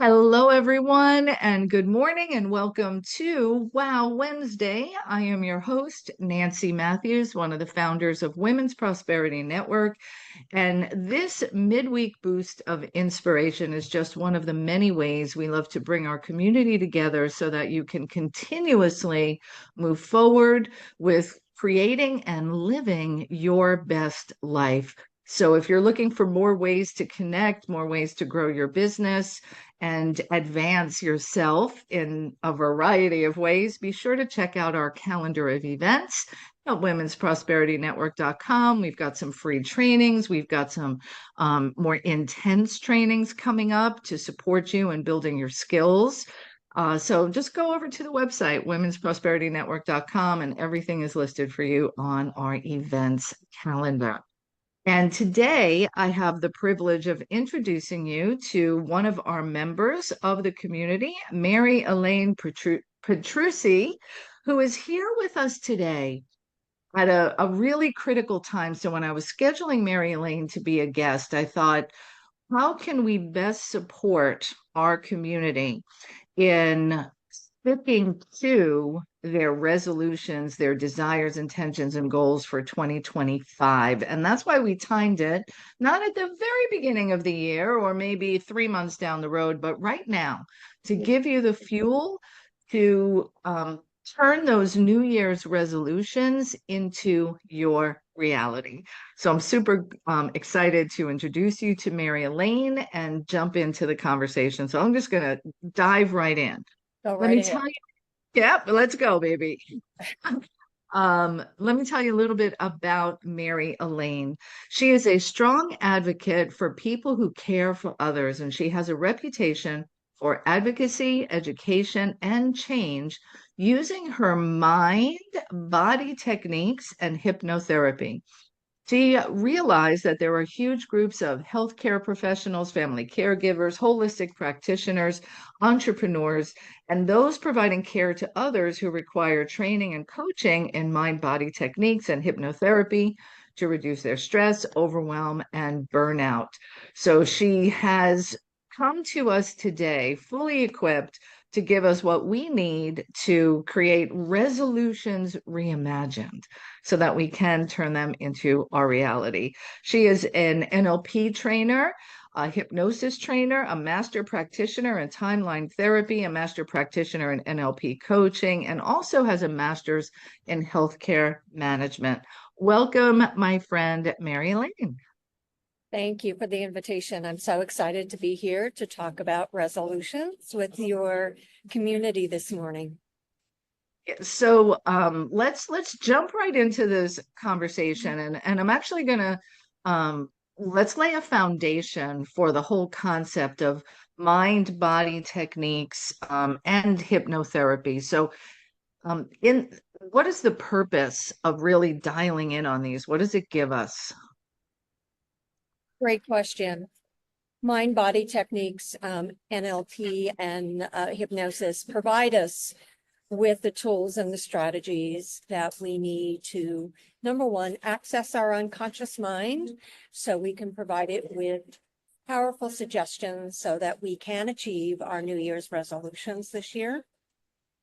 Hello, everyone, and good morning, and welcome to Wow Wednesday. I am your host, Nancy Matthews, one of the founders of Women's Prosperity Network. And this midweek boost of inspiration is just one of the many ways we love to bring our community together so that you can continuously move forward with creating and living your best life. So, if you're looking for more ways to connect, more ways to grow your business, and advance yourself in a variety of ways, be sure to check out our calendar of events at womensprosperityNetwork.com. We've got some free trainings. We've got some more intense trainings coming up to support you in building your skills. So just go over to the website, womensprosperityNetwork.com, and everything is listed for you on our events calendar. And today I have the privilege of introducing you to one of our members of the community, Mary Elaine Petrucci, who is here with us today at a really critical time. So when I was scheduling Mary Elaine to be a guest, I thought, how can we best support our community in sticking to their resolutions, their desires, intentions, and goals for 2025. And that's why we timed it, not at the very beginning of the year or maybe 3 months down the road, but right now to give you the fuel to turn those New Year's resolutions into your reality. So I'm super excited to introduce you to Mary Elaine and jump into the conversation. So I'm just going to dive right in. Go Let right me ahead. tell you, yeah, let's go, baby. Let me tell you a little bit about Mary Elaine. She is a strong advocate for people who care for others, and she has a reputation for advocacy, education, and change using her mind body techniques and hypnotherapy. She realized that there are huge groups of healthcare professionals, family caregivers, holistic practitioners, entrepreneurs, and those providing care to others who require training and coaching in mind body techniques and hypnotherapy to reduce their stress, overwhelm, and burnout. So she has come to us today fully equipped to give us what we need to create resolutions reimagined so that we can turn them into our reality. She is an NLP trainer, a hypnosis trainer, a master practitioner in timeline therapy, a master practitioner in NLP coaching, and also has a master's in healthcare management. Welcome, my friend, Mary Elaine. Thank you for the invitation. I'm so excited to be here to talk about resolutions with your community this morning. So let's jump right into this conversation, and I'm actually gonna let's lay a foundation for the whole concept of mind body techniques and hypnotherapy. So in what is the purpose of really dialing in on these? What does it give us? Great question. Mind body techniques, NLP and hypnosis provide us with the tools and the strategies that we need to, number one, access our unconscious mind so we can provide it with powerful suggestions so that we can achieve our New Year's resolutions this year.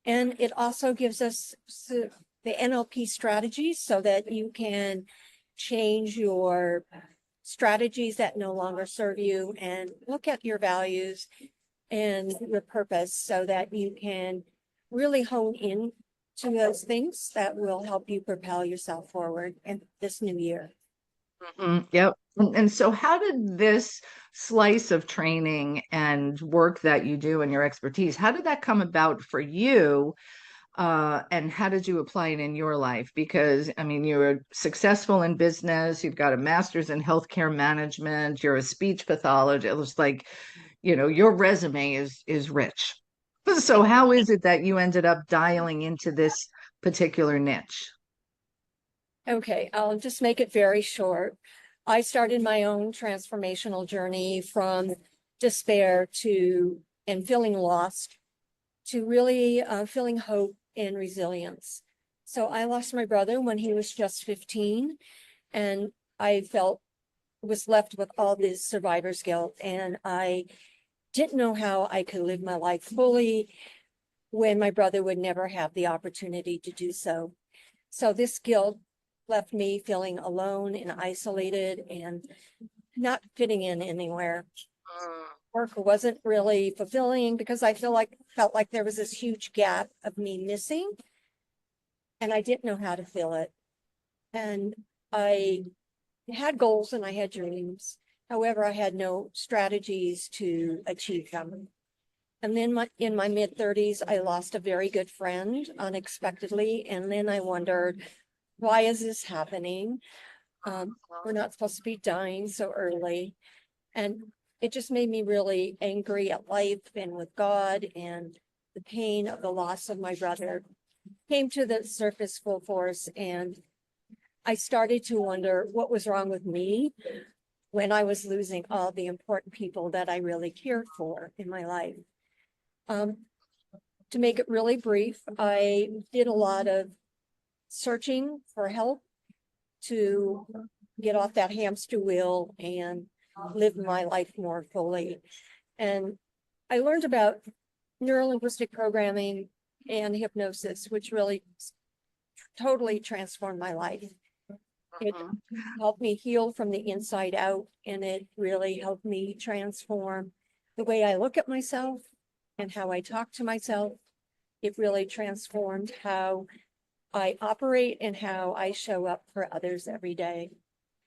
And it also gives us the NLP strategies so that you can change your strategies that no longer serve you and look at your values and your purpose so that you can really hone in to those things that will help you propel yourself forward in this new year. Yep. And so how did this slice of training and work that you do and your expertise, how did that come about for you? And how did you apply it in your life? Because I mean, you're successful in business, you've got a master's in healthcare management, you're a speech pathologist. It looks like, your resume is rich. So how is it that you ended up dialing into this particular niche? Okay, I'll just make it very short. I started my own transformational journey from despair to and feeling lost to really feeling hope and resilience. So I lost my brother when he was just 15, and I was left with all this survivor's guilt. And I didn't know how I could live my life fully when my brother would never have the opportunity to do so. So this guilt left me feeling alone and isolated and not fitting in anywhere. Work wasn't really fulfilling because I felt like there was this huge gap of me missing, and I didn't know how to fill it. And I had goals and I had dreams. However, I had no strategies to achieve them. And then in my mid-30s, I lost a very good friend unexpectedly. And then I wondered, why is this happening? We're not supposed to be dying so early. And it just made me really angry at life and with God, and the pain of the loss of my brother came to the surface full force. And I started to wonder what was wrong with me when I was losing all the important people that I really cared for in my life. To make it really brief, I did a lot of searching for help to get off that hamster wheel and live my life more fully. And I learned about neuro-linguistic programming and hypnosis, which really totally transformed my life. It helped me heal from the inside out, and it really helped me transform the way I look at myself and how I talk to myself. It really transformed how I operate and how I show up for others every day.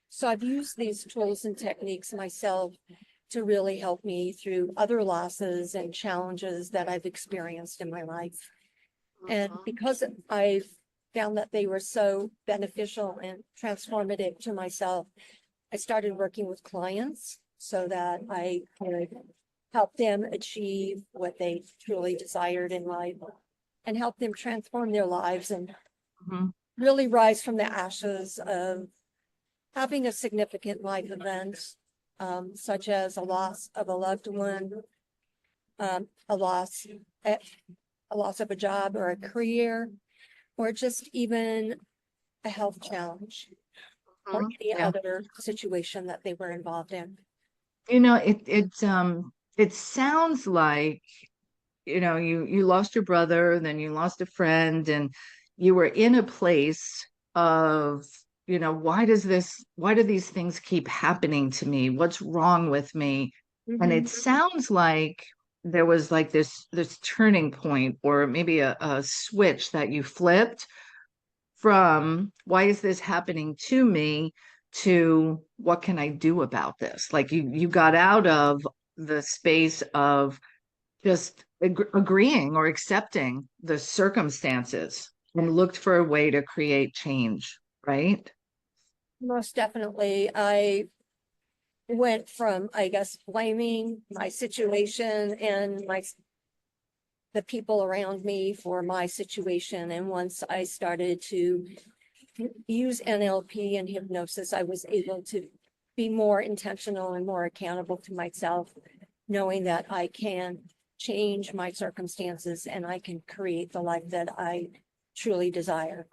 So I've used these tools and techniques myself to really help me through other losses and challenges that I've experienced in my life. And because I've found that they were so beneficial and transformative to myself, I started working with clients so that I could help them achieve what they truly desired in life and help them transform their lives and really rise from the ashes of having a significant life event, such as a loss of a loved one, a loss of a job or a career, or just even a health challenge or any other situation that they were involved in. You know, it sounds like, you know, you lost your brother, then you lost a friend, and you were in a place of, you know, why do these things keep happening to me? What's wrong with me? And it sounds like there was like this turning point, or maybe a switch that you flipped from why is this happening to me to what can I do about this? Like you got out of the space of just agreeing or accepting the circumstances and looked for a way to create change, right? Most definitely. I went from, I guess, blaming my situation and the people around me for my situation. And once I started to use NLP and hypnosis, I was able to be more intentional and more accountable to myself, knowing that I can change my circumstances and I can create the life that I truly desire.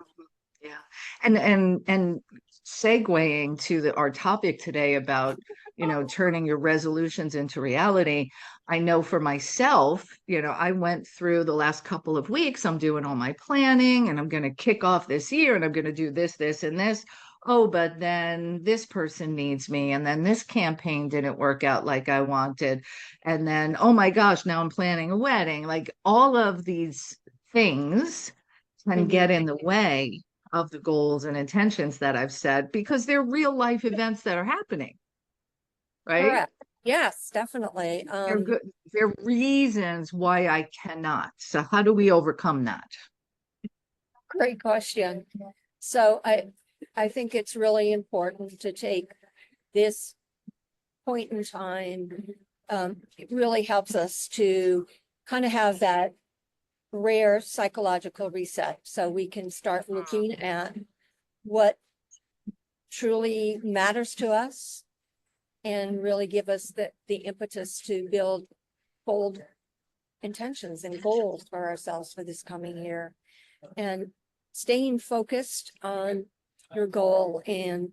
Yeah. And segueing to our topic today about, you know, turning your resolutions into reality. I know for myself, you know, I went through the last couple of weeks, I'm doing all my planning and I'm going to kick off this year and I'm going to do this, this, and this. Oh, but then this person needs me. And then this campaign didn't work out like I wanted. And then, oh my gosh, now I'm planning a wedding. Like all of these things can get in the way of the goals and intentions that I've set because they're real life events that are happening, right? Correct. Yes, definitely. They're reasons why I cannot. So how do we overcome that? Great question. So I think it's really important to take this point in time. It really helps us to kind of have that rare psychological reset so we can start looking at what truly matters to us and really give us the impetus to build bold intentions and goals for ourselves for this coming year. And staying focused on your goal and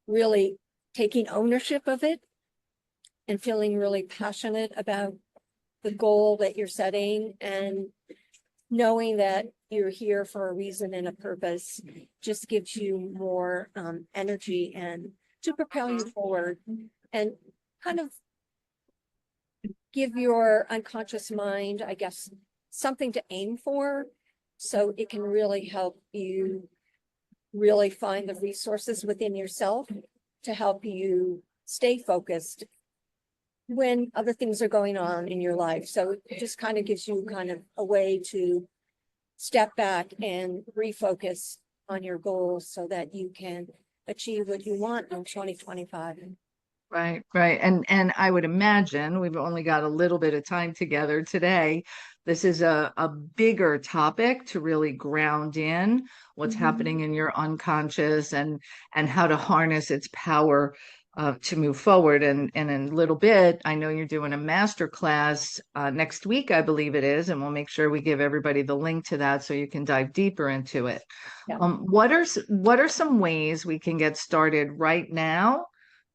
really taking ownership of it and feeling really passionate about the goal that you're setting, and knowing that you're here for a reason and a purpose just gives you more energy and to propel you forward and kind of give your unconscious mind, I guess, something to aim for, so it can really help you really find the resources within yourself to help you stay focused when other things are going on in your life. So it just kind of gives you kind of a way to step back and refocus on your goals so that you can achieve what you want in 2025. Right, right. And I would imagine we've only got a little bit of time together today. This is a bigger topic to really ground in what's happening in your unconscious and how to harness its power to move forward. And in a little bit, I know you're doing a master class next week, I believe it is, and we'll make sure we give everybody the link to that so you can dive deeper into it. Yeah. What are some ways we can get started right now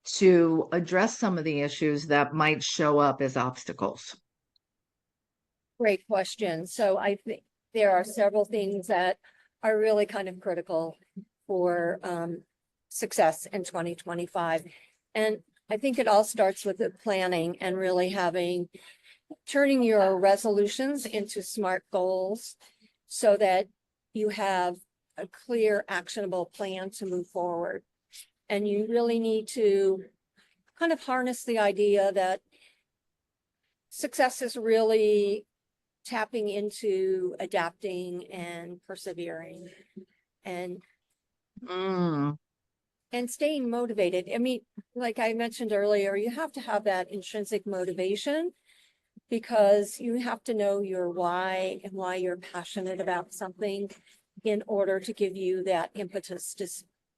to address some of the issues that might show up as obstacles? Great question. So I think there are several things that are really kind of critical for success in 2025. And I think it all starts with the planning and really turning your resolutions into SMART goals so that you have a clear, actionable plan to move forward. And you really need to kind of harness the idea that success is really tapping into adapting and persevering and staying motivated. I mean, like I mentioned earlier, you have to have that intrinsic motivation because you have to know your why and why you're passionate about something in order to give you that impetus to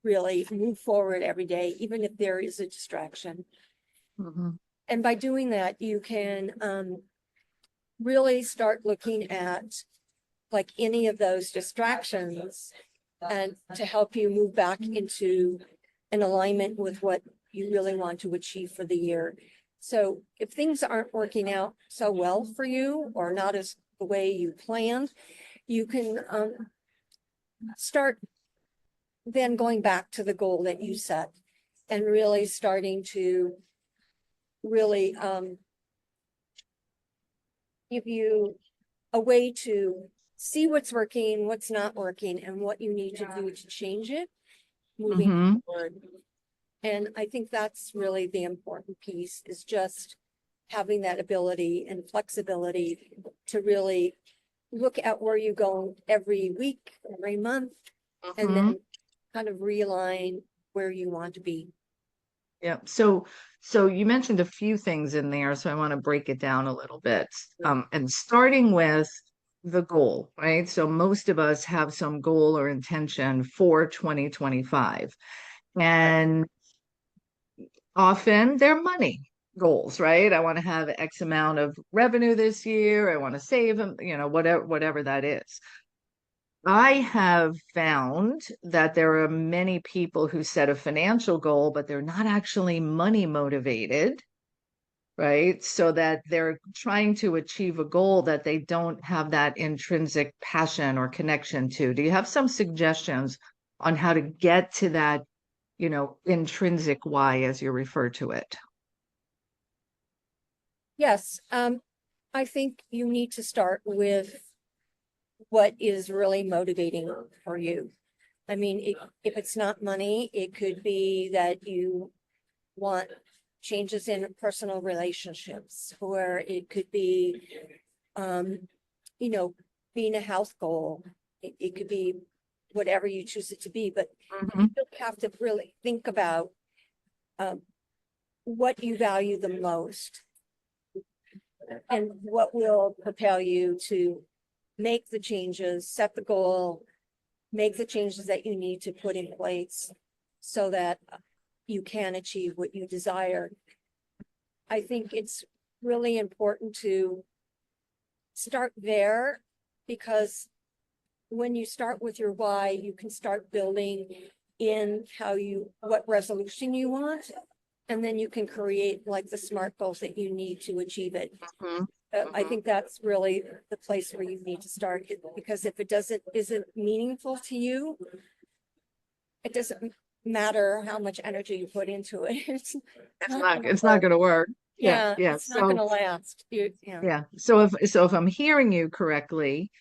really move forward every day, even if there is a distraction. And by doing that, you can really start looking at like any of those distractions and to help you move back into an alignment with what you really want to achieve for the year. So if things aren't working out so well for you or not as the way you planned, you can start then going back to the goal that you set and really starting to really give you a way to see what's working, what's not working, and what you need to do to change it moving forward. And I think that's really the important piece, is just having that ability and flexibility to really look at where you go every week, every month, and then kind of realign where you want to be. Yeah. So you mentioned a few things in there, so I want to break it down a little bit. And starting with the goal, right? So most of us have some goal or intention for 2025. And often they're money goals, right? I want to have X amount of revenue this year. I want to save them, whatever that is. I have found that there are many people who set a financial goal, but they're not actually money motivated, right? So that they're trying to achieve a goal that they don't have that intrinsic passion or connection to. Do you have some suggestions on how to get to that, intrinsic why, as you refer to it? Yes, I think you need to start with what is really motivating for you. I mean, if it's not money, it could be that you want changes in personal relationships, or it could be, being a health goal. It could be whatever you choose it to be, but you have to really think about what you value the most and what will propel you to make the changes, set the goal, make the changes that you need to put in place so that you can achieve what you desire. I think it's really important to start there, because when you start with your why, you can start building in what resolution you want And then you can create like the SMART goals that you need to achieve it. Mhm. I think that's really the place where you need to start, because if it isn't meaningful to you, it doesn't matter how much energy you put into it. It's not going to work. Yeah, Yeah, yeah. it's not going to last. Yeah. So if I'm hearing you correctly,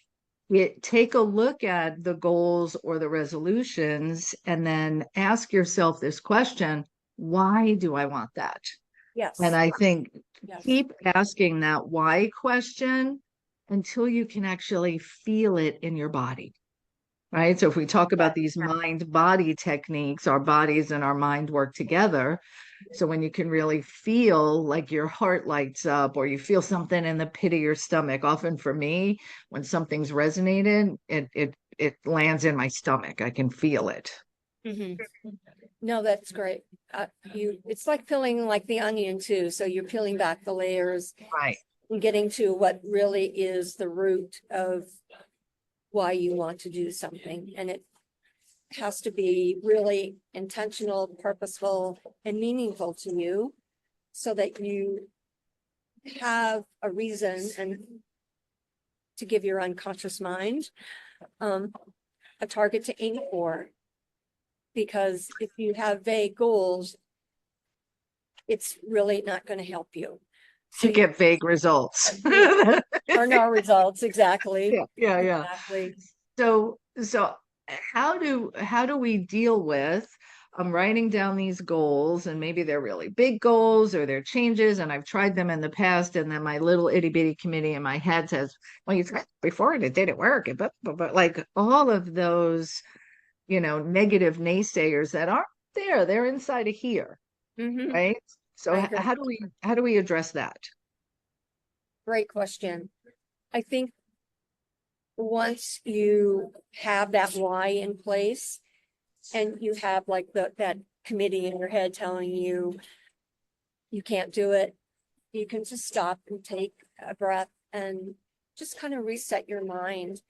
take a look at the goals or the resolutions and then ask yourself this question, why do I want that? And Yes, I think yes. keep asking that why question until you can actually feel it in your body. Right. So if we talk Yeah. about these mind body techniques, our bodies and our mind work together. So when you can really feel like your heart lights up or you feel something in the pit of your stomach, often for me, when something's resonated, it lands in my stomach. I can feel it. Mhm. No, that's great. It's like peeling like the onion too. So you're peeling back the layers Right. and getting to what really is the root of why you want to do something. And it has to be really intentional, purposeful, and meaningful to you, so that you have a reason and to give your unconscious mind a target to aim for. Because if you have vague goals, it's really not going to help you. So To you get vague results. or no results, exactly. Yeah. Exactly. So how do we deal with I'm writing down these goals and maybe they're really big goals or they're changes and I've tried them in the past and then my little itty bitty committee in my head says, well, you tried before and it didn't work. But like all of those, negative naysayers that aren't there, they're inside of here, Mm-hmm. right? So I agree. how do we address that? Great question. I think once you have that why in place and you have like that committee in your head telling you you can't do it, you can just stop and take a breath and just kind of reset your mind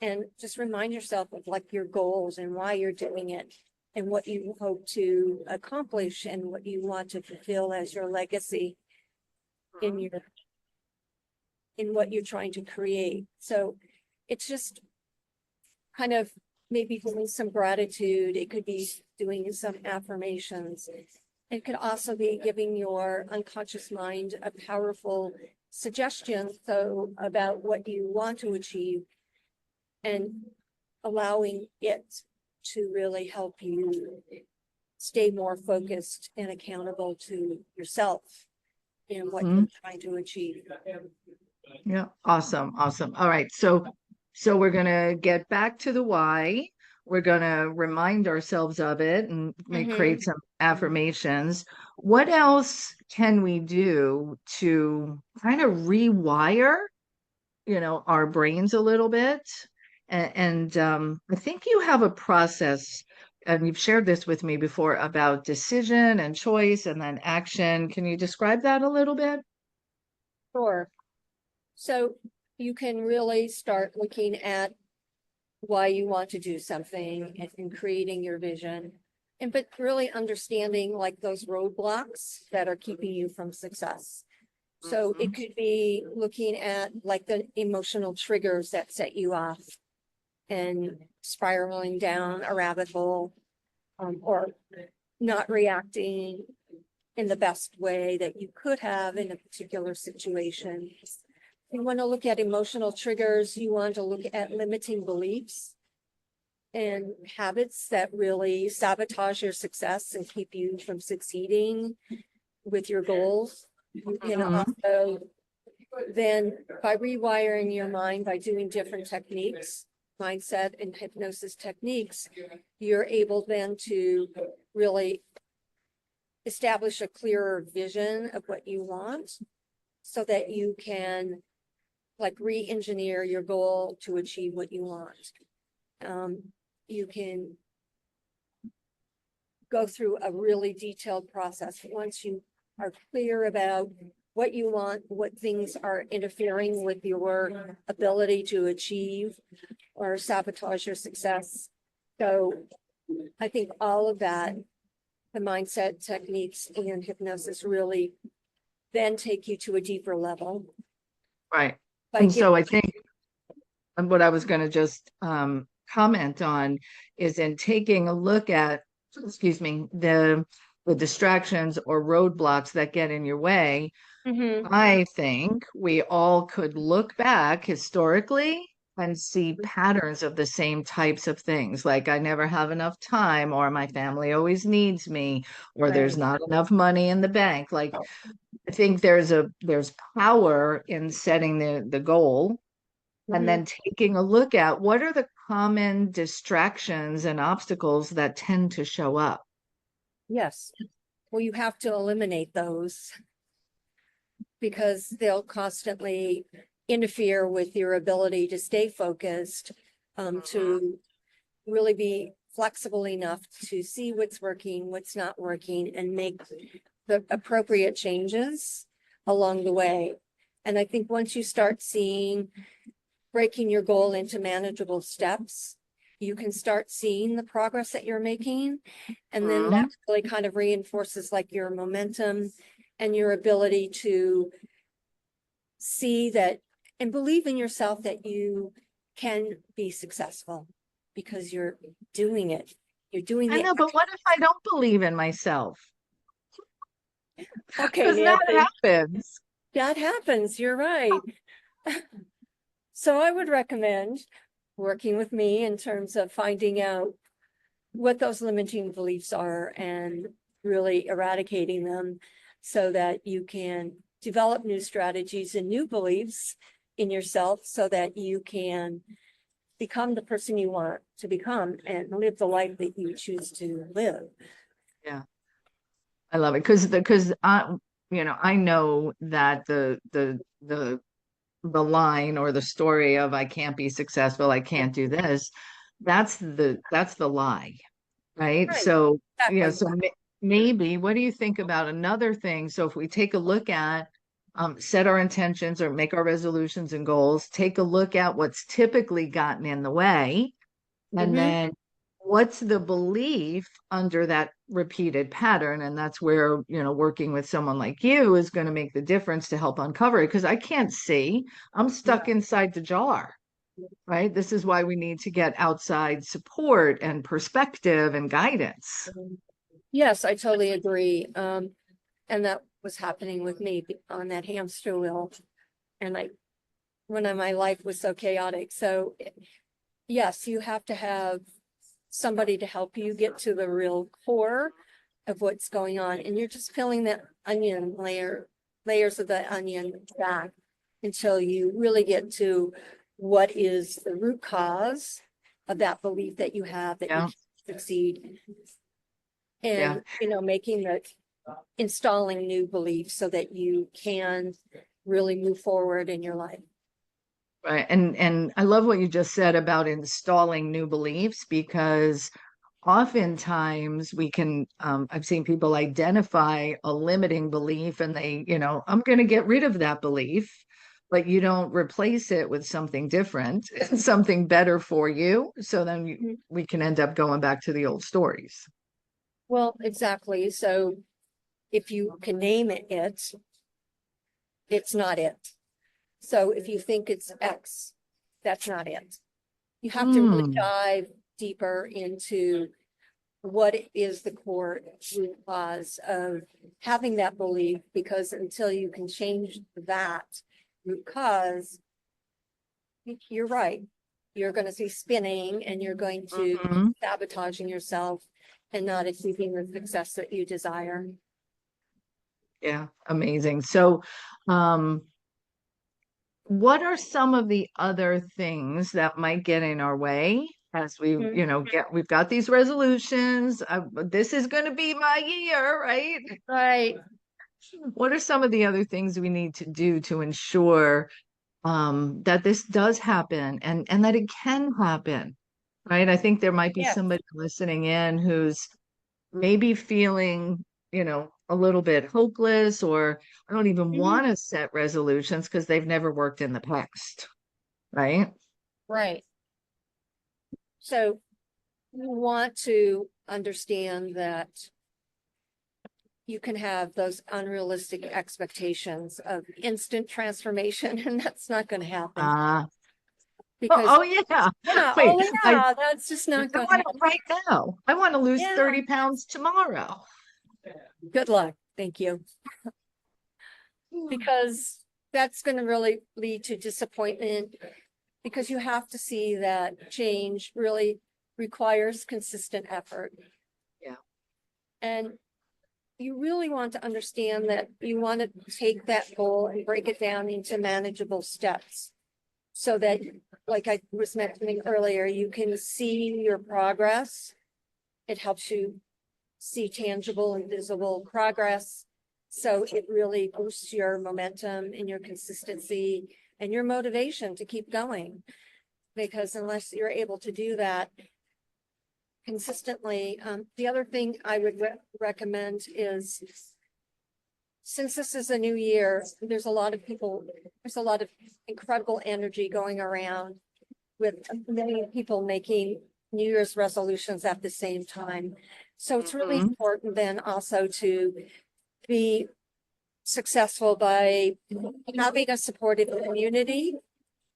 and just remind yourself of like your goals and why you're doing it and what you hope to accomplish and what you want to fulfill as your legacy in what you're trying to create. So it's just kind of maybe feeling some gratitude. It could be doing some affirmations. It could also be giving your unconscious mind a powerful suggestion about what you want to achieve and allowing it to really help you stay more focused and accountable to yourself in what Mhm. you're trying to achieve. Yeah, awesome. All right. So we're gonna get back to the why. We're gonna remind ourselves of it and create some affirmations. What else can we do to kind of rewire, our brains a little bit? And I think you have a process, and you've shared this with me before about decision and choice and then action. Can you describe that a little bit? Sure. So you can really start looking at why you want to do something and creating your vision. But really understanding like those roadblocks that are keeping you from success. So it could be looking at like the emotional triggers that set you off and spiraling down a rabbit hole, or not reacting in the best way that you could have in a particular situation. You want to look at emotional triggers. You want to look at limiting beliefs and habits that really sabotage your success and keep you from succeeding with your goals. You can Mhm. also then, by rewiring your mind, by doing different techniques, mindset and hypnosis techniques, you're able then to really establish a clearer vision of what you want so that you can like re-engineer your goal to achieve what you want. You can go through a really detailed process once you are clear about what you want, what things are interfering with your ability to achieve or sabotage your success. So I think all of that the mindset techniques and hypnosis really then take you to a deeper level. Right. By And giving, so I think what I was going to just comment on is in taking a look at, excuse me, the distractions or roadblocks that get in your way. Mhm. I think we all could look back historically and see patterns of the same types of things, like I never have enough time, or my family always needs me, or there's Right. not enough money in the bank. Like I think there's power in setting the goal and Mhm. then taking a look at what are the common distractions and obstacles that tend to show up. Yes. Well, you have to eliminate those because they'll constantly interfere with your ability to stay focused, to really be flexible enough to see what's working, what's not working, and make the appropriate changes along the way. And I think once you start breaking your goal into manageable steps, you can start seeing the progress that you're making. And then that really kind of reinforces like your momentum and your ability to see that and believe in yourself that you can be successful because you're doing it. You're doing I the know, but what if I don't believe in myself? okay, Because that Nancy. happens. That happens. You're right. So I would recommend working with me in terms of finding out what those limiting beliefs are and really eradicating them so that you can develop new strategies and new beliefs in yourself so that you can become the person you want to become and live the life that you choose to live. Yeah, I love it because I know that the line or the story of I can't be successful, I can't do this, that's the lie, right? Right. So, Exactly. maybe what do you think about another thing? So if we take a look at set our intentions or make our resolutions and goals, take a look at what's typically gotten in the way, and Mhm. then what's the belief under that repeated pattern? And that's where, working with someone like you is going to make the difference to help uncover it. Because I can't see, I'm stuck inside the jar, right? This is why we need to get outside support and perspective and guidance. Yes, I totally agree. And that was happening with me on that hamster wheel. And when my life was so chaotic. So yes, you have to have somebody to help you get to the real core of what's going on. And you're just peeling that layers of the onion back until you really get to what is the root cause of that belief that you have that you Yeah, can't succeed. yeah, And, installing new beliefs so that you can really move forward in your life. right. And I love what you just said about installing new beliefs, because oftentimes we can I've seen people identify a limiting belief and they, I'm going to get rid of that belief, but you don't replace it with something different, something better for you. So then we can end up going back to the old stories. Well, exactly. So if you can name it, it's not it. So if you think it's X, that's not it. You have to really Hmm. dive deeper into what is the core root cause of having that belief, because until you can change that root cause, you're right. You're going to see spinning and you're going to Mhm. sabotaging yourself and not achieving the success that you desire. Yeah, amazing. So, um, what are some of the other things that might get in our way as we, Mhm. we've got these resolutions. This is going to be my year, right? Right. What are some of the other things we need to do to ensure that this does happen and that it can happen, right? I think there might be Yes. somebody listening in who's maybe feeling, a little bit hopeless, or I don't even Mhm. want to set resolutions because they've never worked in the past, right? Right. So you want to understand that you can have those unrealistic expectations of instant transformation, and that's not going to happen Oh, because, yeah. yeah, Wait, oh I yeah, that's just not going to want it happen. right now. I want to lose Yeah, 30 pounds tomorrow. good luck. Thank you. Because that's going to really lead to disappointment, because you have to see that change really requires consistent effort. Yeah. And you really want to understand that you want to take that goal and break it down into manageable steps so that, like I was mentioning earlier, you can see your progress. It helps you see tangible and visible progress. So it really boosts your momentum and your consistency and your motivation to keep going. Because unless you're able to do that consistently, the other thing I would recommend is, since this is a new year, there's a lot of incredible energy going around, with many people making New Year's resolutions at the same time. So it's really important then also to be successful by having a supportive community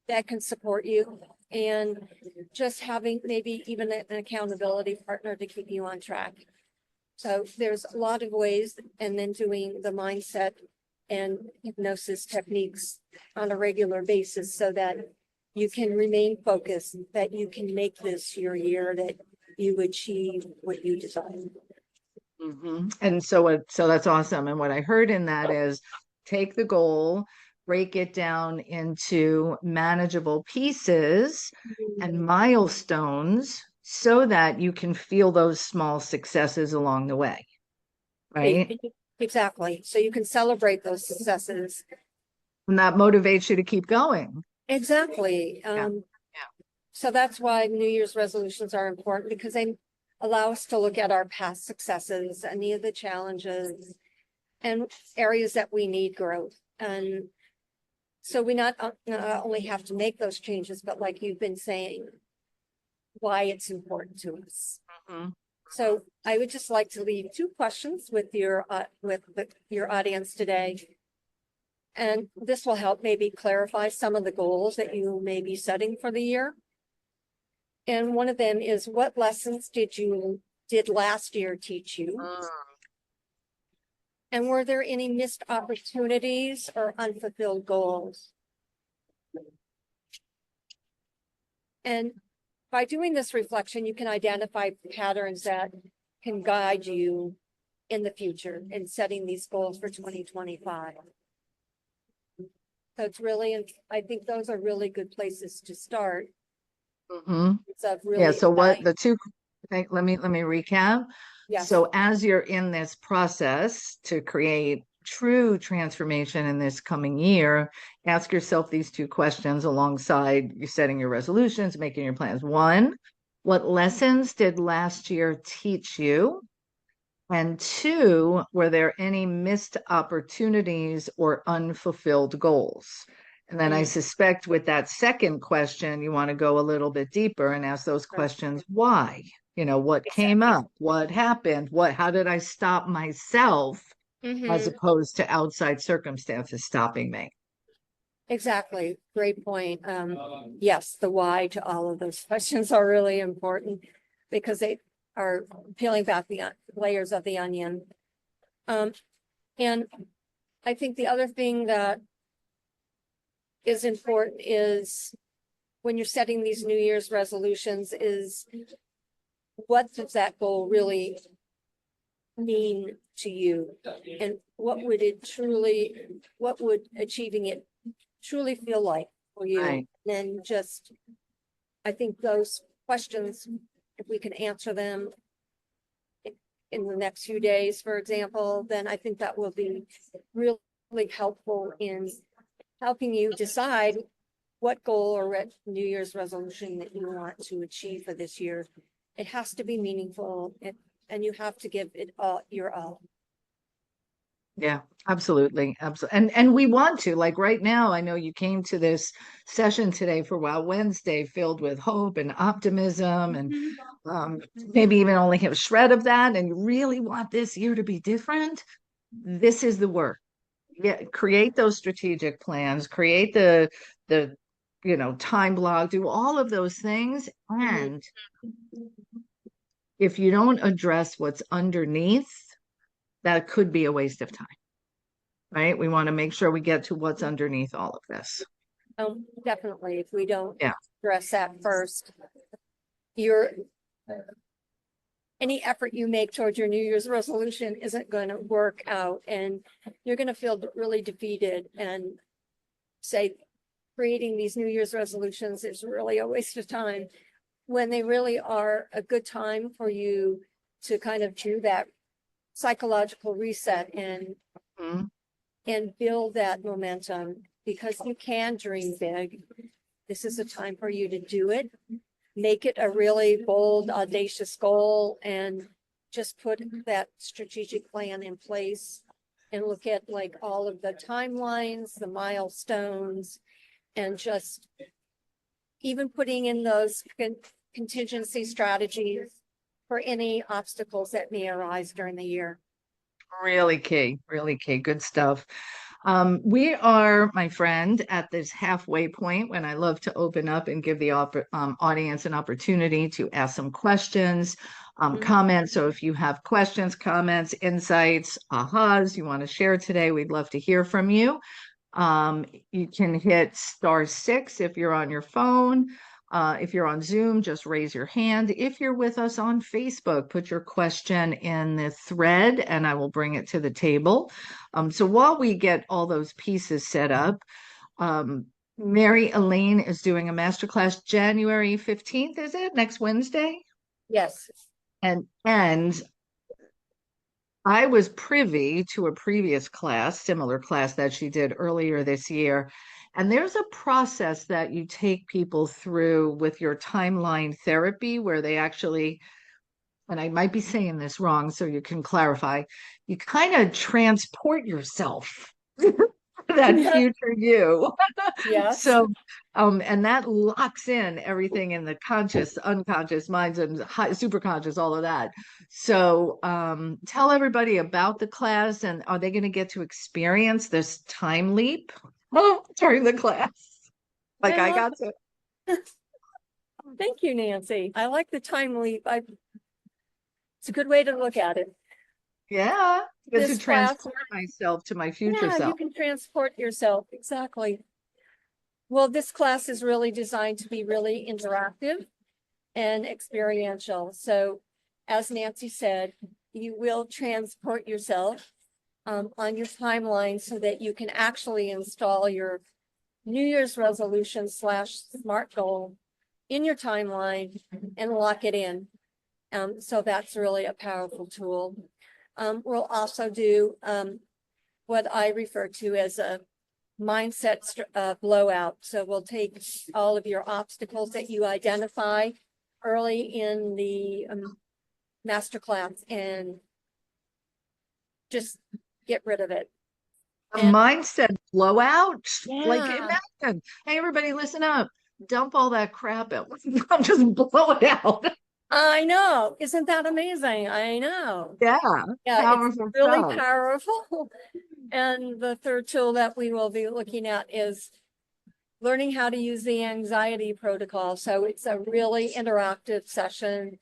that can support you, and just having maybe even an accountability partner to keep you on track. So there's a lot of ways, and then doing the mindset and hypnosis techniques on a regular basis so that you can remain focused, that you can make this your year, that you achieve what you desire. And so that's awesome. And what I heard in that is take the goal, break it down into manageable pieces and milestones so that you can feel those small successes along the way. Right. Exactly. So you can celebrate those successes. And that motivates you to keep going. Exactly. Yeah. So that's why New Year's resolutions are important, because they allow us to look at our past successes, any of the challenges and areas that we need growth. And so we not only have to make those changes, but like you've been saying, why it's important to us. So I would just like to leave two questions with your audience today. And this will help maybe clarify some of the goals that you may be setting for the year. And one of them is, what lessons did last year teach you? And were there any missed opportunities or unfulfilled goals? And by doing this reflection, you can identify patterns that can guide you in the future in setting these goals for 2025. So it's really, I think those are really good places to start. Yeah. So what the two, let me recap. Yes. So as you're in this process to create true transformation in this coming year, ask yourself these two questions alongside you setting your resolutions, making your plans. One, what lessons did last year teach you? And two, were there any missed opportunities or unfulfilled goals? And then I suspect with that second question, you want to go a little bit deeper and ask those questions. Why? What came up? What happened? How did I stop myself as opposed to outside circumstances stopping me? Exactly. Great point. Yes, the why to all of those questions are really important, because they are peeling back the layers of the onion. And I think the other thing that is important is, when you're setting these New Year's resolutions, is what does that goal really mean to you? And what would achieving it truly feel like for you? Right. Then just, I think those questions, if we can answer them in the next few days, for example, then I think that will be really helpful in helping you decide what goal or New Year's resolution that you want to achieve for this year. It has to be meaningful, and you have to give it all your all. Yeah, absolutely. Absolutely. And we want to, like right now, I know you came to this session today for Wow Wednesday filled with hope and optimism, and maybe even only have a shred of that, and you really want this year to be different. this is the work. Yeah, create those strategic plans, create the time block, do all of those things. Mhm. And if you don't address what's underneath, that could be a waste of time, right? We want to make sure we get to what's underneath all of this. Definitely, if we don't Yeah. address that first, your any effort you make towards your New Year's resolution isn't going to work out, and you're going to feel really defeated and say creating these New Year's resolutions is really a waste of time, when they really are a good time for you to kind of do that psychological reset Mhm. and build that momentum, because you can dream big. This is a time for you to do it. Make it a really bold, audacious goal, and just put that strategic plan in place and look at like all of the timelines, the milestones, and just even putting in those contingency strategies for any obstacles that may arise during the year. Really key, really key. Good stuff. We are, my friend, at this halfway point when I love to open up and give the audience an opportunity to ask some questions, comments. So if you have questions, comments, insights, ahas you want to share today, we'd love to hear from you. You can hit *6 if you're on your phone. If you're on Zoom, just raise your hand. If you're with us on Facebook, put your question in the thread and I will bring it to the table. So while we get all those pieces set up, Mary Elaine is doing a masterclass January 15th, is it? Next Wednesday? Yes. And I was privy to a previous class, similar class that she did earlier this year. And there's a process that you take people through with your timeline therapy where they actually, and I might be saying this wrong, so you can clarify, you kind of transport yourself that future you. Yes. So, and that locks in everything in the conscious, unconscious minds and superconscious, all of that. So, tell everybody about the class, and are they going to get to experience this time leap during the class? Like I got to. Thank you, Nancy. I like the time leap. It's a good way to look at it. Yeah, get to This class, transport myself to my future yeah, you self. can transport yourself. Exactly. Well, this class is really designed to be really interactive and experiential. So as Nancy said, you will transport yourself on your timeline so that you can actually install your New Year's resolution / SMART goal in your timeline and lock it in. So that's really a powerful tool. We'll also do what I refer to as a mindset blowout. So we'll take all of your obstacles that you identify early in the masterclass and just get rid of it. A And mindset blowout. Like yeah, imagine, hey, everybody, listen up. Dump all that crap out. Just blow it out. I know. Isn't that amazing? I know. Yeah, Yeah, it's powerful really stuff. powerful. And the third tool that we will be looking at is learning how to use the anxiety protocol. So it's a really interactive session.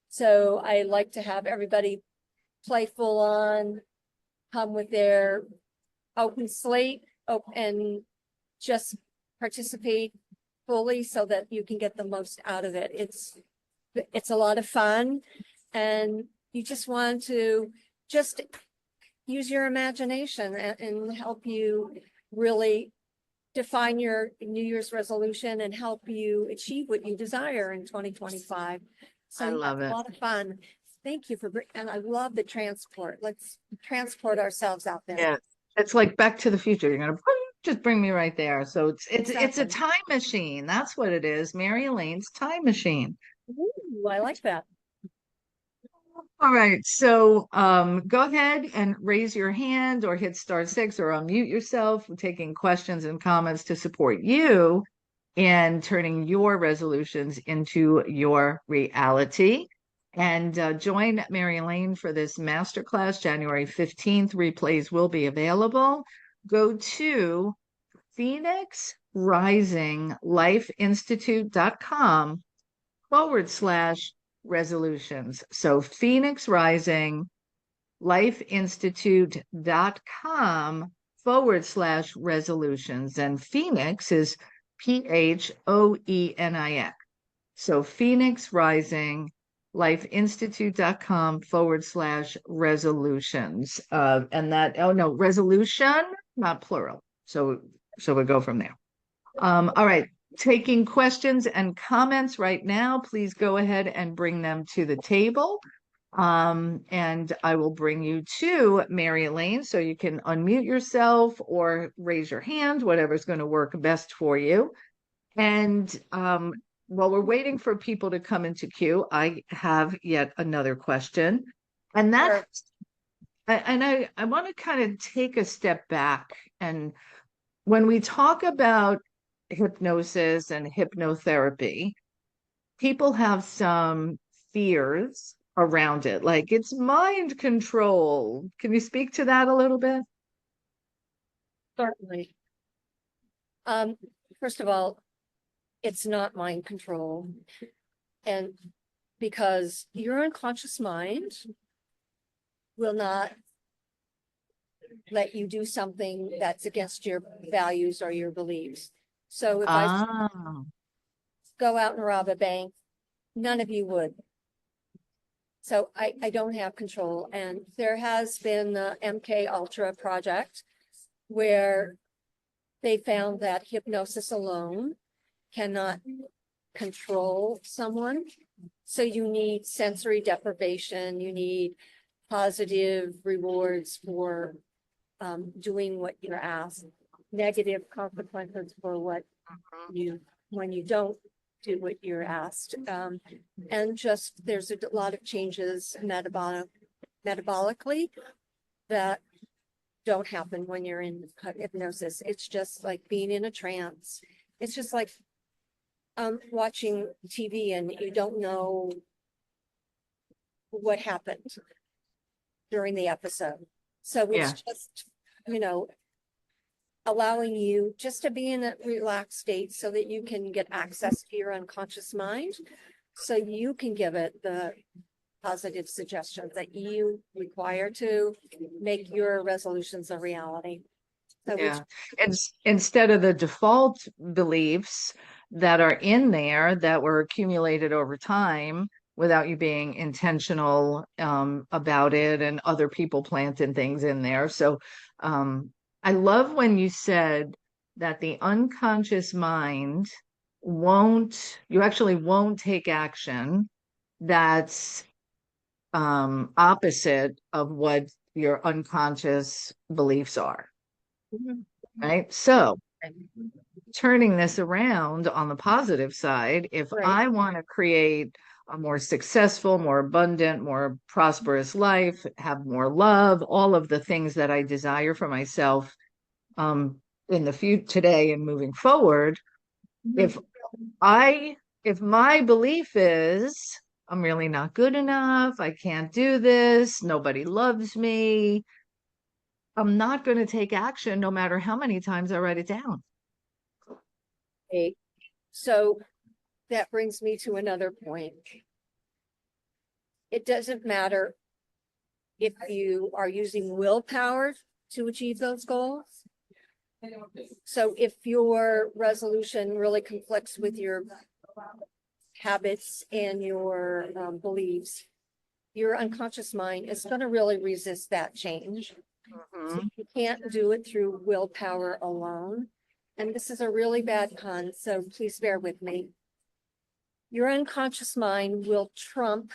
So I like to have everybody play full on, come with their open slate and just participate fully so that you can get the most out of it. It's a lot of fun, and you just want to just use your imagination and help you really define your New Year's resolution and help you achieve what you desire in 2025. So I love that's a it. lot of fun. Thank you and I love the transport. Let's transport ourselves out there. Yeah, it's like Back to the Future. You're gonna just bring me right there. So it's a Exactly. time machine. That's what it is. Mary Elaine's time machine. Ooh, I like that. All right, so go ahead and raise your hand or hit *6 or unmute yourself. We're taking questions and comments to support you in turning your resolutions into your reality. And join Mary Elaine for this masterclass January 15th. Replays will be available. Go to phoenixrisinglifeinstitute.com/resolutions. So phoenixrisinglifeinstitute.com/resolutions. And Phoenix is PHOENIX. So phoenixrisinglifeinstitute.com/resolutions. And that, oh no, resolution, not plural. So we'll go from there. All right. Taking questions and comments right now. Please go ahead and bring them to the table. And I will bring you to Mary Elaine so you can unmute yourself or raise your hand, whatever's going to work best for you. And while we're waiting for people to come into queue, I have yet another question. And that, I want to kind of take a step back. And when we talk about hypnosis and hypnotherapy, people have some fears around it, like it's mind control. Can you speak to that a little bit? Certainly. First of all, it's not mind control. And because your unconscious mind will not let you do something that's against your values or your beliefs. So if I go out and rob a bank, none of you would. So I don't have control. And there has been the MK Ultra project where they found that hypnosis alone cannot control someone. So you need sensory deprivation, you need positive rewards for doing what you're asked, negative consequences for what when you don't do what you're asked. And just there's a lot of changes metabolically that don't happen when you're in hypnosis. It's just like being in a trance. It's just like watching TV and you don't know what happened during the episode. So it's just, allowing you just to be in a relaxed state so that you can get access to your unconscious mind, so you can give it the positive suggestions that you require to make your resolutions a reality. So and instead of the default beliefs that are in there that were accumulated over time without you being intentional about it, and other people planting things in there. So I love when you said that the unconscious mind you actually won't take action that's opposite of what your unconscious beliefs are. Right? So turning this around on the positive side, if I want to create a more successful, more abundant, more prosperous life, have more love, all of the things that I desire for myself in the future, today and moving forward, if my belief is I'm really not good enough, I can't do this, nobody loves me, I'm not going to take action no matter how many times I write it down. Okay. So that brings me to another point. It doesn't matter if you are using willpower to achieve those goals. So if your resolution really conflicts with your habits and your beliefs, your unconscious mind is going to really resist that change. So you can't do it through willpower alone. And this is a really bad pun, so please bear with me. Your unconscious mind will trump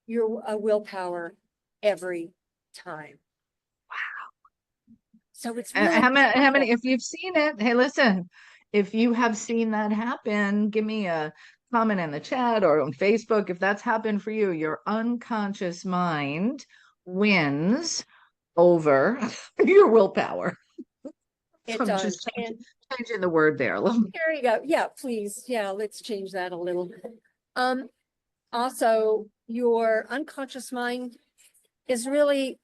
your willpower every time. Wow. So it's really how many, if you've seen it, hey, listen, if you have seen that happen, give me a comment in the chat or on Facebook. If that's happened for you, your unconscious mind wins over your willpower. It So I'm does. just changing the word there a little. There you go. Yeah, please. Yeah, let's change that a little. also your unconscious mind is really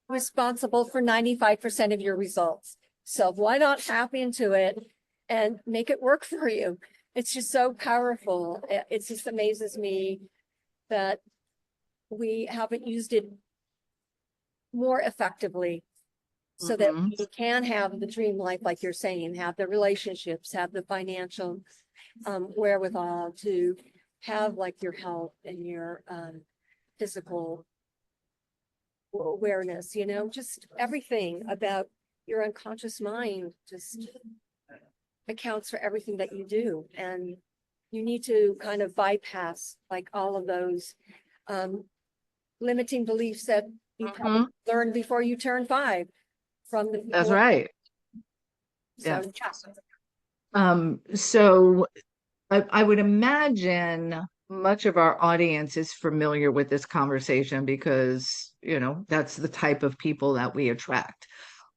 responsible for 95% of your results. So why not tap into it and make it work for you? It's just so powerful. It just amazes me that we haven't used it more effectively so that Mhm. we can have the dream life, like you're saying, have the relationships, have the financial wherewithal to have like your health and your physical awareness, just everything about your unconscious mind just accounts for everything that you do. And you need to kind of bypass like all of those limiting beliefs that you probably Mhm. learned before you turn 5 from the That's people. right. So Yeah. So I would imagine much of our audience is familiar with this conversation because, that's the type of people that we attract.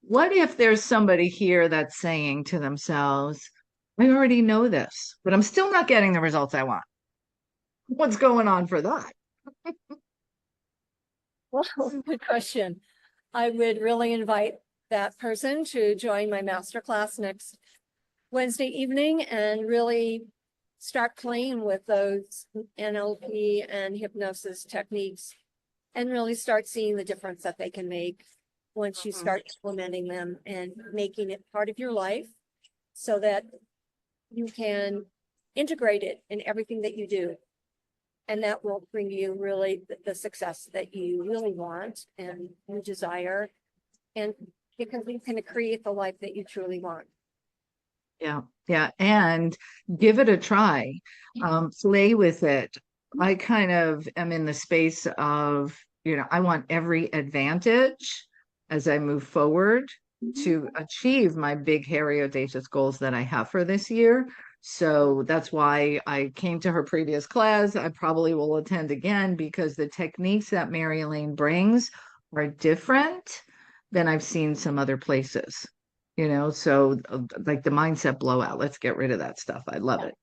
What if there's somebody here that's saying to themselves, I already know this, but I'm still not getting the results I want? What's going on for that? well, good question. I would really invite that person to join my masterclass next Wednesday evening and really start playing with those NLP and hypnosis techniques and really start seeing the difference that they can make once you Mhm. start implementing them and making it part of your life so that you can integrate it in everything that you do. And that will bring you really the success that you really want and you desire. And you can create the life that you truly want. Yeah, yeah, and give it a try. Play with it. I kind of am in the space of, I want every advantage as I move forward to achieve my big, hairy, audacious goals that I have for this year. So that's why I came to her previous class. I probably will attend again because the techniques that Mary Elaine brings are different than I've seen some other places. So like the mindset blowout, let's get rid of that stuff. I love it.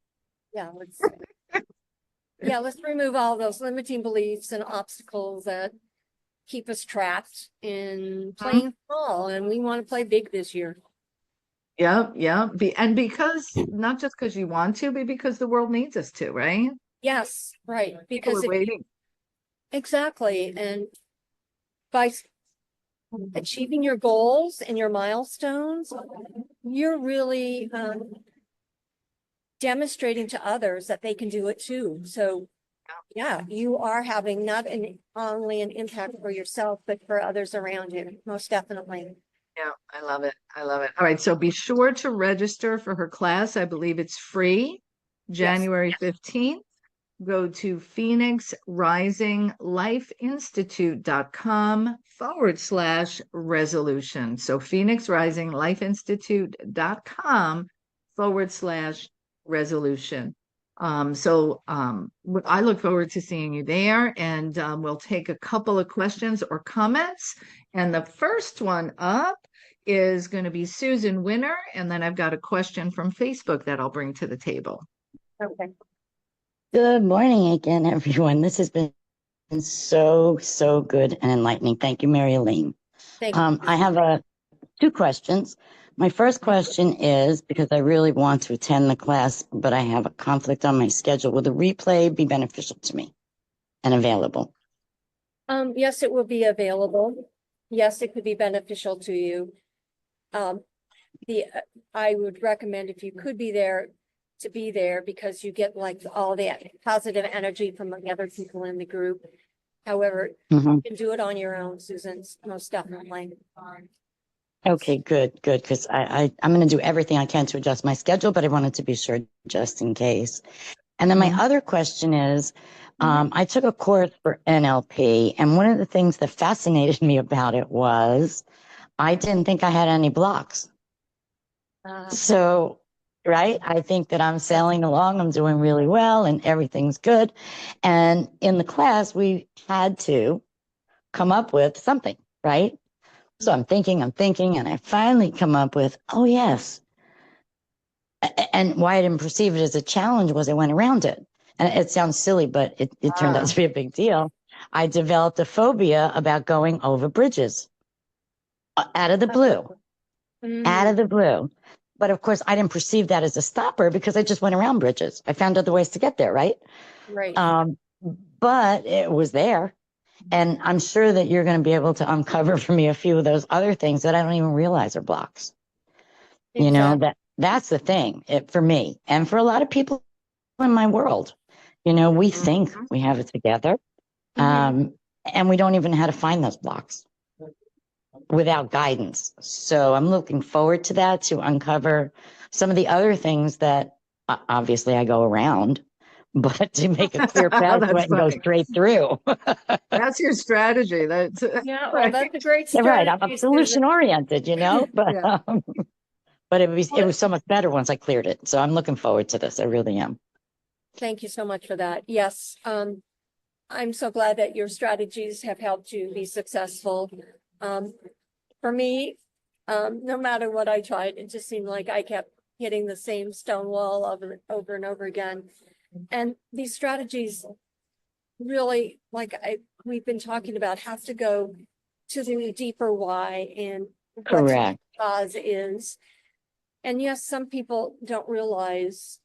Yeah, let's remove all those limiting beliefs and obstacles that keep us trapped in Mhm. playing small. And we want to play big this year. Yeah, yeah. And because not just because you want to, but because the world needs us to, right? Yes, right. People Because are if you, waiting. exactly. And by achieving your goals and your milestones, you're really demonstrating to others that they can do it too. So yeah, you are having not only an impact for yourself, but for others around you, most definitely. Yeah, I love it. I love it. All right, so be sure to register for her class. I believe it's free, Yes. January 15th. Go to phoenixrisinglifeinstitute.com/resolution. So phoenixrisinglifeinstitute.com/resolution. I look forward to seeing you there, and we'll take a couple of questions or comments. And the first one up is going to be Susan Winter, and then I've got a question from Facebook that I'll bring to the table. Okay. Good morning again, everyone. This has been so, so good and enlightening. Thank you, Mary Elaine. Thank you. I have two questions. My first question is, because I really want to attend the class, but I have a conflict on my schedule, will the replay be beneficial to me and available? Yes, it will be available. Yes, it could be beneficial to you. I would recommend if you could be there to be there because you get like all the positive energy from the other people in the group. However, Mhm. you can do it on your own, Susan, most definitely. Okay, good, because I'm going to do everything I can to adjust my schedule, but I wanted to be sure just in case. And then my Mhm. other question is, I took a course for NLP, and one of the things that fascinated me about it was I didn't think I had any blocks. So, right, I think that I'm sailing along, I'm doing really well, and everything's good. And in the class, we had to come up with something, right? So I'm thinking, and I finally come up with, oh, yes. And why I didn't perceive it as a challenge was I went around it. and it sounds silly, but it turned out Ah. to be a big deal. I developed a phobia about going over bridges out of the blue, out of the blue. But of course, I didn't perceive that as a stopper because I just went around bridges. I found other ways to get there, right? Right. But it was there. And I'm sure that you're going to be able to uncover for me a few of those other things that I don't even realize are blocks. You know, that's the thing for me and for a lot of people in my world. You know, we think we have it together, and we don't even know how to find those blocks without guidance. So I'm looking forward to that, to uncover some of the other things that obviously I go around, but to make a clear path That's and go funny. straight through. That's your strategy. That's Yeah, well, right. that's a great Yeah, right. I'm strategy, solution Susan. oriented, you know, but Yeah. but it was so much better once I cleared it. So I'm looking forward to this. I really am. Thank you so much for that. Yes, I'm so glad that your strategies have helped you be successful. For me, no matter what I tried, it just seemed like I kept hitting the same stone wall over and over again. And these strategies really, like we've been talking about, have to go to the deeper why and what the Correct. cause is. And yes, some people don't realize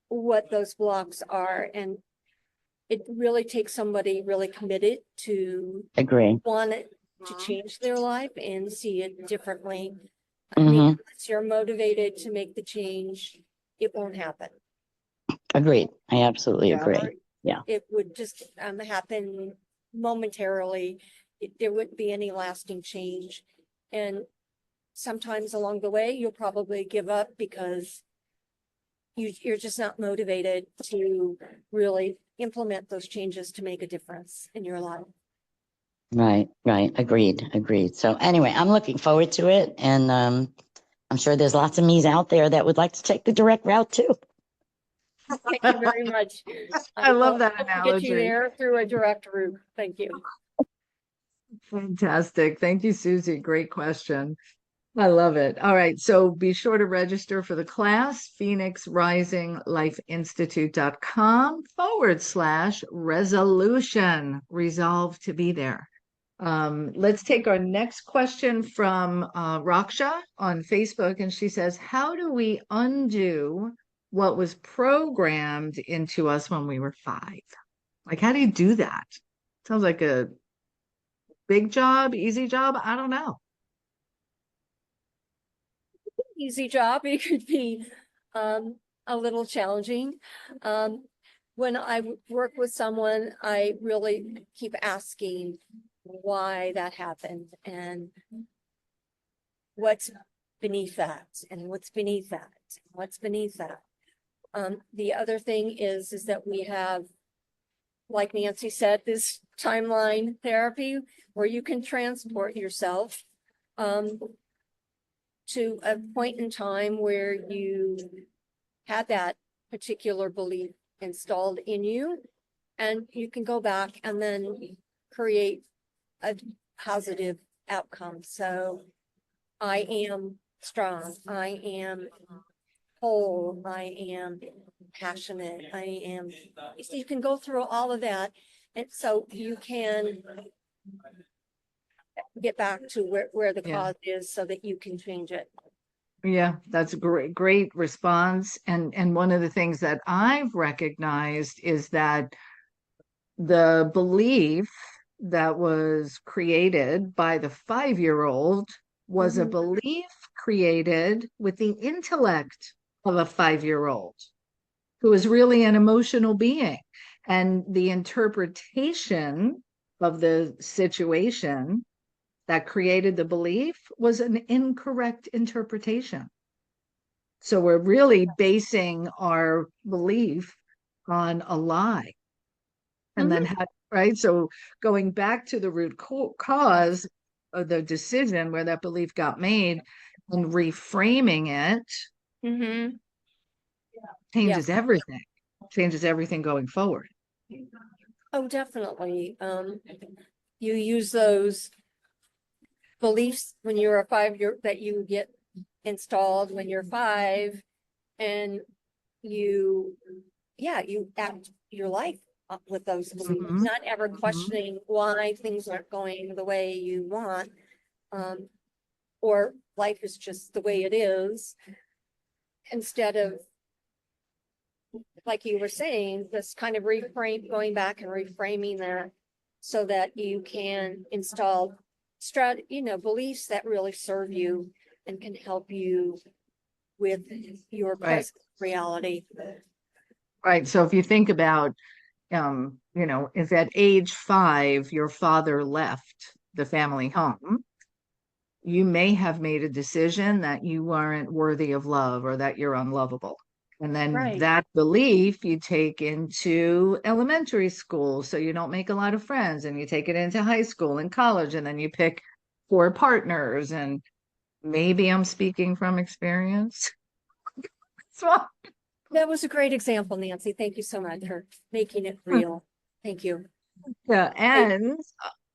what those blocks are, and it really takes somebody really committed to Agree. want it to change their life and see it differently. I Mm-hmm. mean, unless you're motivated to make the change, it won't happen. Agreed. I absolutely agree. Or Yeah. it would just happen momentarily. There wouldn't be any lasting change. And sometimes along the way, you'll probably give up because you're just not motivated to really implement those changes to make a difference in your life. Right. Right. Agreed. Agreed. So anyway, I'm looking forward to it, and I'm sure there's lots of me's out there that would like to take the direct route too. Thank you very much. I love that hope to analogy. get you there through a direct route. Thank you. Fantastic. Thank you, Susie. Great question. I love it. All right. So be sure to register for the class, phoenixrisinglifeinstitute.com/resolution. Resolve to be there. Let's take our next question from Raksha on Facebook. And she says, how do we undo what was programmed into us when we were 5? Like, how do you do that? Sounds like a big job, easy job. I don't know. Easy job. It could be a little challenging. When I work with someone, I really keep asking why that happened and what's beneath that and what's beneath that, what's beneath that. The other thing is that we have, like Nancy said, this timeline therapy where you can transport yourself to a point in time where you had that particular belief installed in you, and you can go back and then create a positive outcome. So I am strong, I am whole, I am passionate, I am, you can go through all of that. And so you can get back to where the cause is so that you can change it. Yeah, that's a great response. And one of the things that I've recognized is that the belief that was created by the 5-year-old was a belief created with the intellect of a 5-year-old who is really an emotional being. And the interpretation of the situation that created the belief was an incorrect interpretation. So we're really basing our belief on a lie. And then, right? So going back to the root cause of the decision where that belief got made and reframing it changes everything, changes everything going forward. Oh, definitely. You use those beliefs when you're a 5-year that you get installed when you're 5, and you yeah, you act your life up with those beliefs, Mhm. not ever questioning why things aren't going the way you want. Or life is just the way it is. Instead of, like you were saying, this kind of reframe, going back and reframing that so that you can install beliefs that really serve you and can help you with your Right. present reality. Right. So if you think about, if at age 5 your father left the family home, you may have made a decision that you aren't worthy of love or that you're unlovable. And then Right. that belief you take into elementary school, so you don't make a lot of friends, and you take it into high school and college, and then you pick 4 partners. And maybe I'm speaking from experience. So, That was a great example, Nancy. Thank you so much for making it real. Thank you. yeah, Hey, and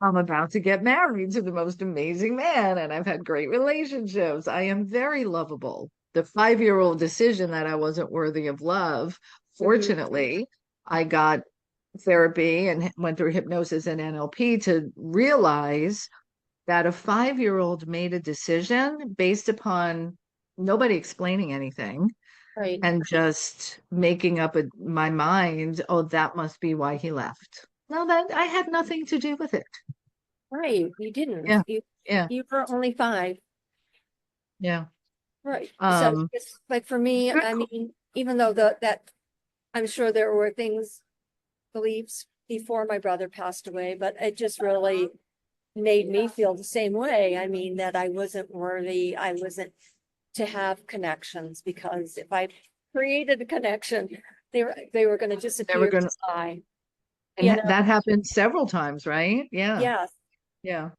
I'm about to get married to the most amazing man, and I've had great relationships. I am very lovable. The 5-year-old decision that I wasn't worthy of love, fortunately, I got therapy and went through hypnosis and NLP to realize that a 5-year-old made a decision based upon nobody explaining anything right, and just making up my mind, oh, that must be why he left. No, that I had nothing to do with it. right. You didn't. Yeah, You yeah, you were only 5. yeah. Right. So Um, it's like for me, good I mean, even though that I'm sure there were beliefs before my brother passed away, but it just really made me feel the same way. I mean, that I wasn't worthy, I wasn't to have connections, because if I created a connection, they were going to they were disappear gonna, by, and that happened several times, right? Yeah, yes. yeah.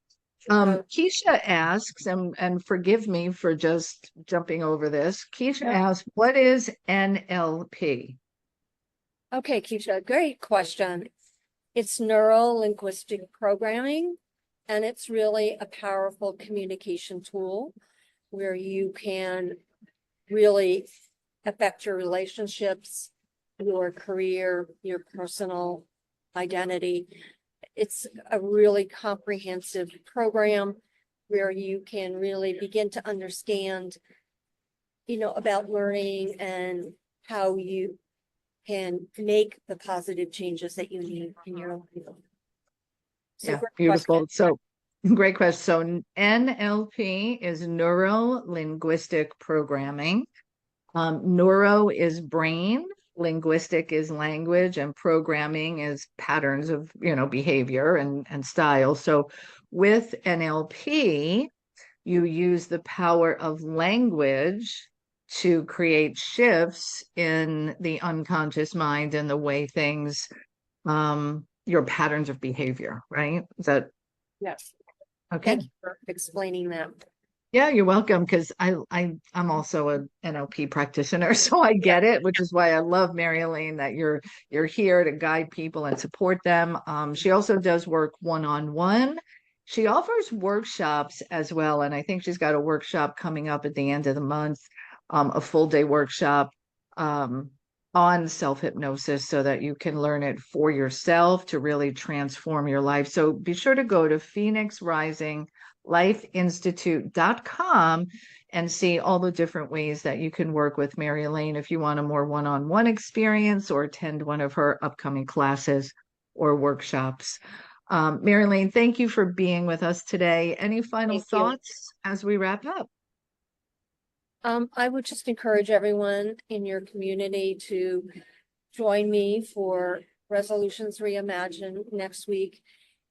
So, Keisha asks, and forgive me for just jumping over this. Keisha no. asks, what is NLP? Okay, Keisha, great question. It's neuro linguistic programming, and it's really a powerful communication tool where you can really affect your relationships, your career, your personal identity. It's a really comprehensive program where you can really begin to understand, about learning and how you can make the positive changes that you need in your life. So Yeah, great question. beautiful. So great question. So NLP is neuro linguistic programming. Neuro is brain, linguistic is language, and programming is patterns of, behavior and style. So with NLP, you use the power of language to create shifts in the unconscious mind and the way things, your patterns of behavior, right? Is that Yes. okay? Thank you for explaining that. Yeah, you're welcome. Because I'm also an NLP practitioner, so I Yeah. get it, which is why I love Mary Elaine that you're here to guide people and support them. She also does work one-on-one. She offers workshops as well, and I think she's got a workshop coming up at the end of the month, a full day workshop on self-hypnosis so that you can learn it for yourself to really transform your life. So be sure to go to Phoenix Rising lifeinstitute.com and see all the different ways that you can work with Mary Elaine if you want a more one-on-one experience or attend one of her upcoming classes or workshops. Mary Elaine, thank you for being with us today. Any final Thank you. thoughts as we wrap up? I would just encourage everyone in your community to join me for Resolutions Reimagined next week.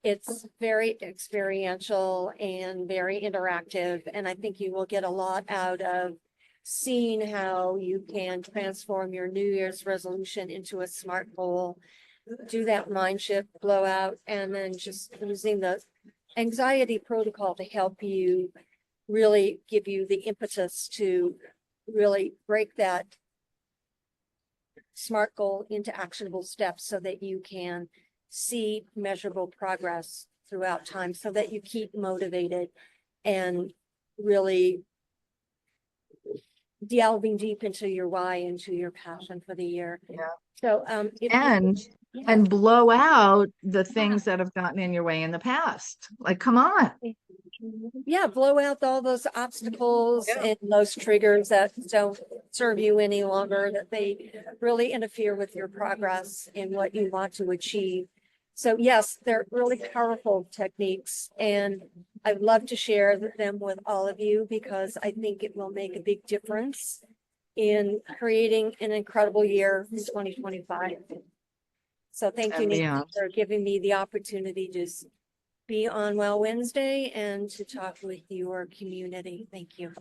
It's very experiential and very interactive, and I think you will get a lot out of seeing how you can transform your New Year's resolution into a SMART goal, do that mind shift blowout, and then just using the anxiety protocol to help you really give you the impetus to really break that SMART goal into actionable steps so that you can see measurable progress throughout time, so that you keep motivated and really delving deep into your why, into your passion for the year. Yeah. So, if And yeah. and blow out the things that have gotten in your way in the past. Like, come on. Yeah, blow out all those obstacles Yeah. and those triggers that don't serve you any longer, that they really interfere with your progress and what you want to achieve. So yes, they're really powerful techniques, and I'd love to share them with all of you because I think it will make a big difference in creating an incredible year in 2025. So thank you, And Nancy, beyond. for giving me the opportunity to be on Well Wednesday and to talk with your community. Thank you.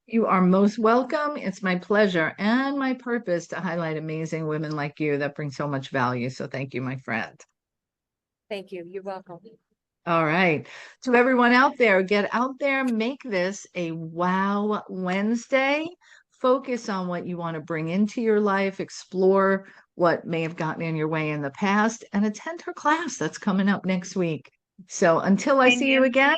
You are most welcome. It's my pleasure and my purpose to highlight amazing women like you that bring so much value. So thank you, my friend. Thank you. You're welcome. All right. To everyone out there, get out there, make this a Wow Wednesday. Focus on what you want to bring into your life, explore what may have gotten in your way in the past, and attend her class that's coming up next week. So until I Hey, see you again,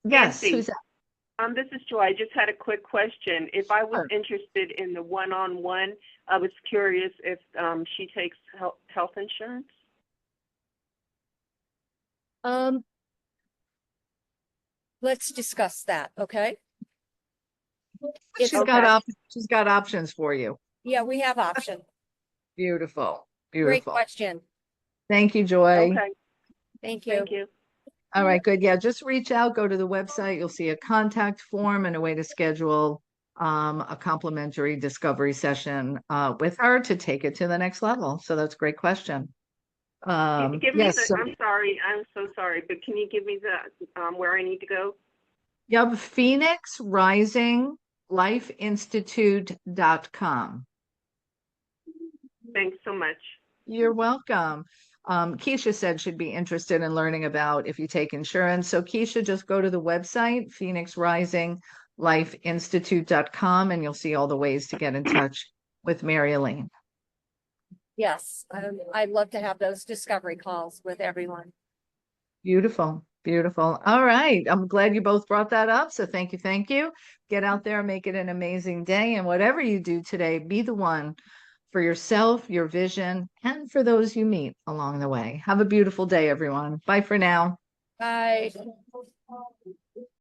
yes, Nancy, who's that? this is Joy. I just had a quick question. If I was Sure. interested in the one-on-one, I was curious if she takes health insurance. Let's discuss that, okay? She's It's- she's got options for you. Yeah, we have options. Beautiful. Great Beautiful. question. Thank you, Joy. Okay, Thank you. thank you. All right, good. Yeah, just reach out, go to the website. You'll see a contact form and a way to schedule a complimentary discovery session with her to take it to the next level. So that's a great question. Give me Yes, the, so I'm sorry, I'm so sorry, but can you give me the where I need to go? yep, Phoenix Rising Life Institute.com. Thanks so much. You're welcome. Keisha said she'd be interested in learning about if you take insurance. So Keisha, just go to the website, phoenixrisinglifeinstitute.com, and you'll see all the ways to get in touch with Mary Elaine. Yes, I'd love to have those discovery calls with everyone. Beautiful. Beautiful. All right. I'm glad you both brought that up. So thank you. Thank you. Get out there, make it an amazing day. And whatever you do today, be the one for yourself, your vision, and for those you meet along the way. Have a beautiful day, everyone. Bye for now. Bye.